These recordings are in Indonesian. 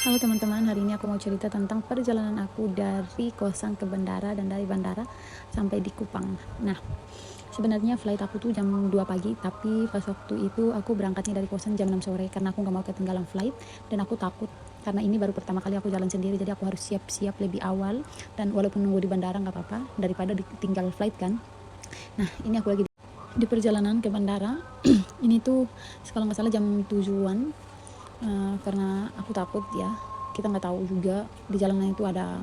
Halo teman-teman, hari ini aku mau cerita tentang perjalanan aku dari kosan ke bandara dan dari bandara sampai di Kupang. Nah, sebenarnya flight aku tuh jam 2 pagi, tapi pas waktu itu aku berangkatnya dari kosan jam 6 sore karena aku gak mau ketinggalan flight dan aku takut karena ini baru pertama kali aku jalan sendiri, jadi aku harus siap-siap lebih awal dan walaupun nunggu di bandara gak apa-apa daripada ditinggal flight kan. Nah, ini aku lagi di perjalanan ke bandara. Ini tuh kalau nggak salah jam 7-an. Karena aku takut ya, kita nggak tahu juga di jalanan itu ada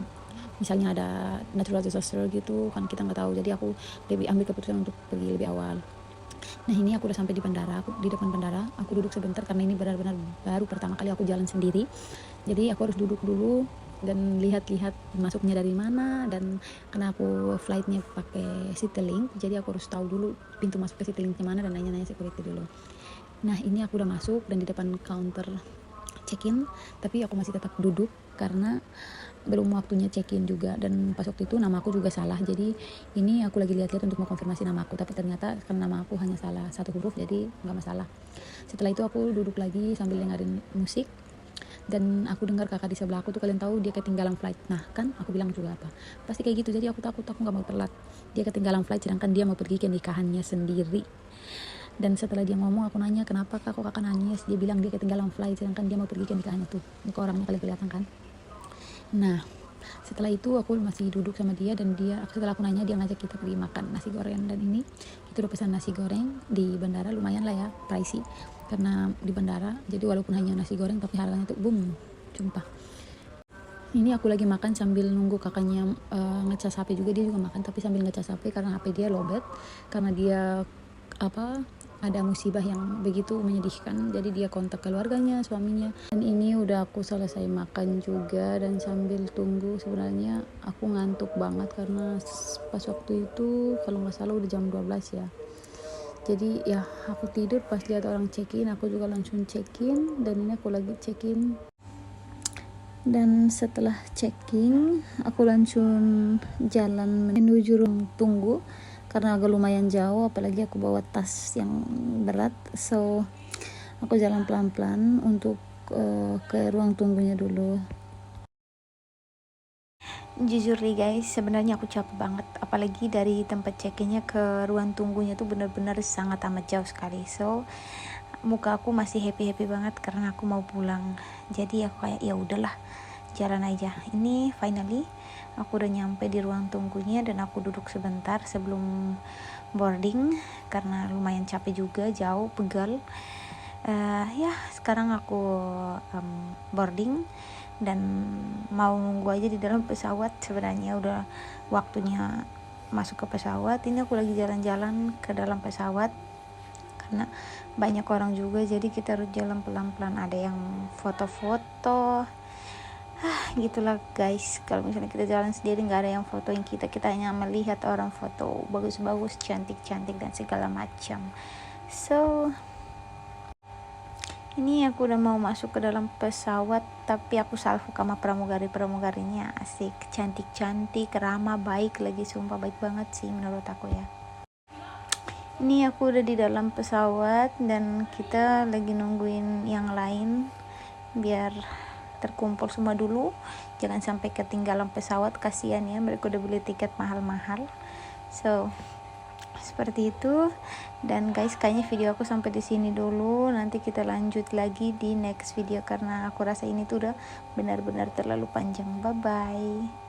misalnya ada natural disaster gitu kan, kita nggak tahu, jadi aku lebih ambil keputusan untuk pergi lebih awal. Nah, ini aku udah sampai di bandara, aku di depan bandara, aku duduk sebentar karena ini benar-benar baru pertama kali aku jalan sendiri, jadi aku harus duduk dulu dan lihat-lihat masuknya dari mana, dan karena aku flightnya pakai Citylink, jadi aku harus tahu dulu pintu masuk ke Citylink mana dan nanya-nanya security dulu. Nah, ini aku udah masuk dan di depan counter check-in, tapi aku masih tetap duduk karena belum waktunya check-in juga, dan pas waktu itu nama aku juga salah, jadi ini aku lagi lihat-lihat untuk mengkonfirmasi nama aku, tapi ternyata karena nama aku hanya salah satu huruf jadi nggak masalah. Setelah itu aku duduk lagi sambil dengerin musik, dan aku dengar kakak di sebelah aku tuh, kalian tahu dia ketinggalan flight. Nah kan aku bilang juga apa, pasti kayak gitu, jadi aku takut, aku nggak mau telat. Dia ketinggalan flight sedangkan dia mau pergi ke nikahannya sendiri. Dan setelah dia ngomong, aku nanya, kenapa kak, kok kakak nangis? Dia bilang dia ketinggalan flight sedangkan dia mau pergi ke nikahannya. Tuh muka orangnya kalian kelihatan kan. Nah, setelah itu aku masih duduk sama dia, dan setelah aku nanya, dia ngajak kita pergi makan nasi goreng. Dan ini kita udah pesan nasi goreng di bandara, lumayan lah ya, pricey karena di bandara, jadi walaupun hanya nasi goreng tapi harganya tuh boom, sumpah. Ini aku lagi makan sambil nunggu kakaknya ngecas HP juga, dia juga makan tapi sambil ngecas HP karena HP dia lowbat, karena dia ada musibah yang begitu menyedihkan, jadi dia kontak keluarganya, suaminya. Dan ini udah aku selesai makan juga, dan sambil tunggu sebenarnya aku ngantuk banget karena pas waktu itu kalau nggak salah udah jam 12 ya, jadi ya aku tidur pas lihat orang check-in, aku juga langsung check-in, dan ini aku lagi check-in. Dan setelah check-in aku langsung jalan menuju ruang tunggu karena agak lumayan jauh, apalagi aku bawa tas yang berat, so aku jalan pelan-pelan untuk ke ruang tunggunya dulu. Jujur nih guys, sebenarnya aku capek banget, apalagi dari tempat check-innya ke ruang tunggunya tuh benar-benar sangat amat jauh sekali. So muka aku masih happy banget karena aku mau pulang, jadi aku kayak ya udahlah, jalan aja. Ini finally aku udah nyampe di ruang tunggunya, dan aku duduk sebentar sebelum boarding karena lumayan capek juga, jauh, pegal. Ya sekarang aku boarding dan mau nunggu aja di dalam pesawat. Sebenarnya udah waktunya masuk ke pesawat. Ini aku lagi jalan-jalan ke dalam pesawat karena banyak orang juga, jadi kita harus jalan pelan-pelan, ada yang foto-foto. Gitulah guys, kalau misalnya kita jalan sendiri nggak ada yang fotoin kita, kita hanya melihat orang foto bagus-bagus, cantik-cantik dan segala macam. So ini aku udah mau masuk ke dalam pesawat, tapi aku salvo sama pramugarinya, asik, cantik-cantik, ramah, baik lagi, sumpah baik banget sih menurut aku ya. Ini aku udah di dalam pesawat dan kita lagi nungguin yang lain biar terkumpul semua dulu, jangan sampai ketinggalan pesawat, kasihan ya, mereka udah beli tiket mahal-mahal. So seperti itu. Dan guys, kayaknya video aku sampai di sini dulu, nanti kita lanjut lagi di next video karena aku rasa ini tuh udah benar-benar terlalu panjang. Bye bye.